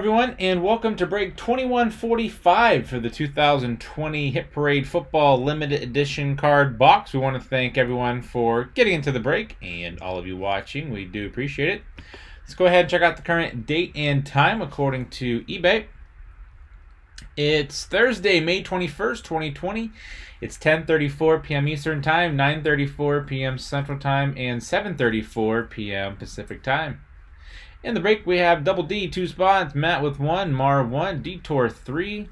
everyone, and welcome to break 2145 for the 2020 Hit Parade Football Limited Edition card box. We want to thank everyone for getting into the break, and all of you watching. We do appreciate it. Let's go ahead and check out the current date and time according to eBay. It's Thursday, May 21st, 2020. It's 10:34 p.m. Eastern Time, 9:34 p.m. Central Time, and 7:34 p.m. Pacific Time. In the break, we have Double D, 2 spots, Matt with 1, Mar 1, Detour 3,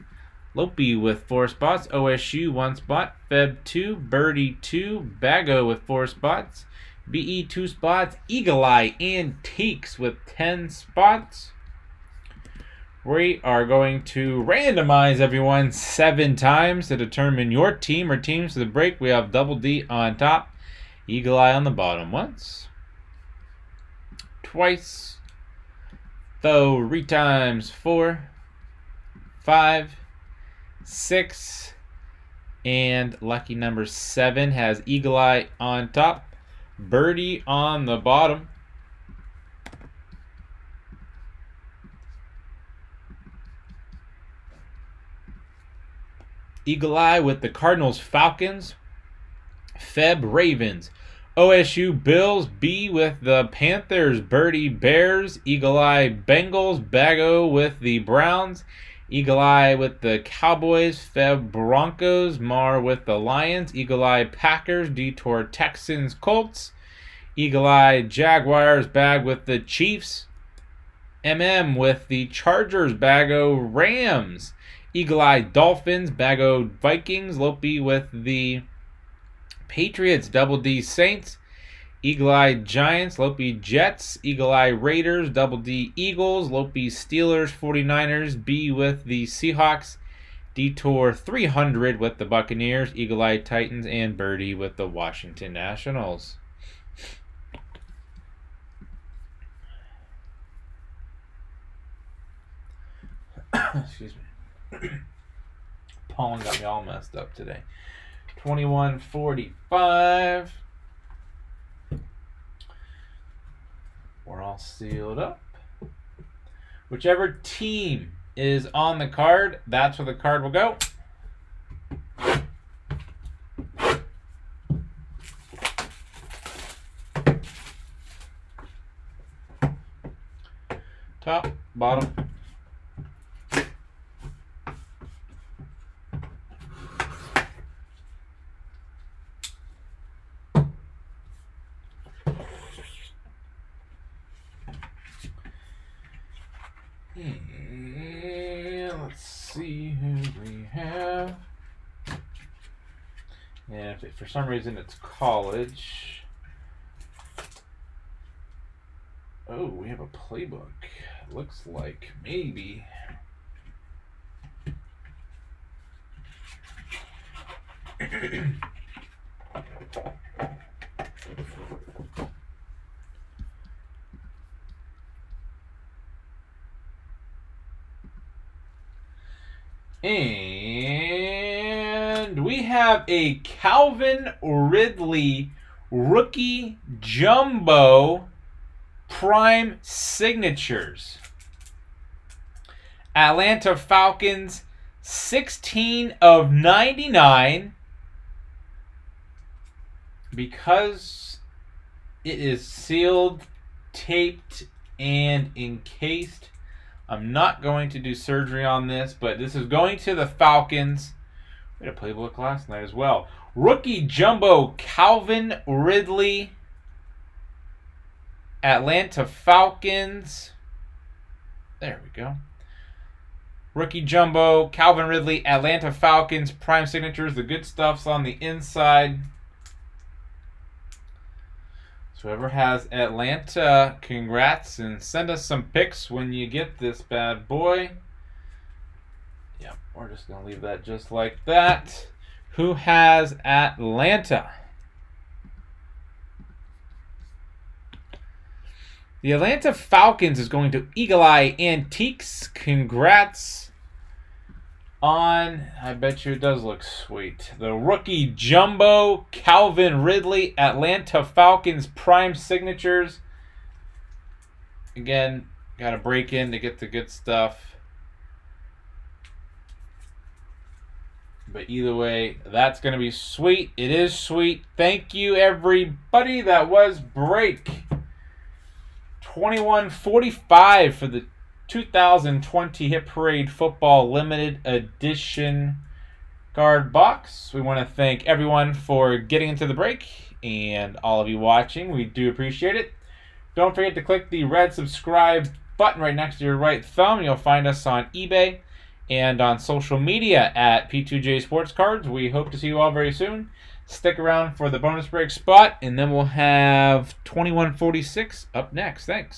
Lopi with 4 spots, OSU 1 spot, Feb 2, Birdie 2, Bago with 4 spots, BE 2 spots, Eagle Eye Antiques with 10 spots. We are going to randomize everyone 7 times to determine your team or teams. For the break, we have Double D on top, Eagle Eye on the bottom. Once, twice, 3 times, 4, 5, 6, and lucky number 7 has Eagle Eye on top, Birdie on the bottom. Eagle Eye with the Cardinals, Falcons, Feb, Ravens, OSU, Bills, B with the Panthers, Birdie, Bears, Eagle Eye, Bengals, Bago with the Browns, Eagle Eye with the Cowboys, Feb, Broncos, Mar with the Lions, Eagle Eye, Packers, Detour, Texans, Colts, Eagle Eye, Jaguars, Bag with the Chiefs, MM with the Chargers, Bago, Rams, Eagle Eye, Dolphins, Bago, Vikings, Lopi with the Patriots, Double D, Saints, Eagle Eye, Giants, Lopi, Jets, Eagle Eye, Raiders, Double D, Eagles, Lopi, Steelers, 49ers, B with the Seahawks, Detour 300 with the Buccaneers, Eagle Eye, Titans, and Birdie with the Washington Nationals. Excuse me. Pollen got me all messed up today. 2145. We're all sealed up. Whichever team is on the card, that's where the card will go. Top, bottom. And let's see who we have. And if for some reason it's college. Oh, we have a playbook. Looks like maybe. And we have a Calvin Ridley rookie jumbo prime signatures. Atlanta Falcons, 16 of 99. Because it is sealed, taped, and encased, I'm not going to do surgery on this, but this is going to the Falcons. We had a playbook last night as well. Rookie jumbo Calvin Ridley, Atlanta Falcons. There we go. Rookie jumbo Calvin Ridley, Atlanta Falcons, prime signatures. The good stuff's on the inside. Whoever has Atlanta, congrats, and send us some pics when you get this bad boy. Yep, we're just going to leave that just like that. Who has Atlanta? The Atlanta Falcons is going to Eagle Eye Antiques. Congrats on, I bet you it does look sweet, the rookie jumbo Calvin Ridley, Atlanta Falcons prime signatures. Again, Got to break in to get the good stuff. But either way, that's going to be sweet. It is sweet. Thank you, everybody. That was break 2145 for the 2020 Hit Parade Football Limited Edition card box. We want to thank everyone for getting into the break and all of you watching. We do appreciate it. Don't forget to click the red subscribe button right next to your right thumb. You'll find us on eBay and on social media at P2J Sports Cards. We hope to see you all very soon. Stick around for the bonus break spot, and then we'll have 2146 up next. Thanks.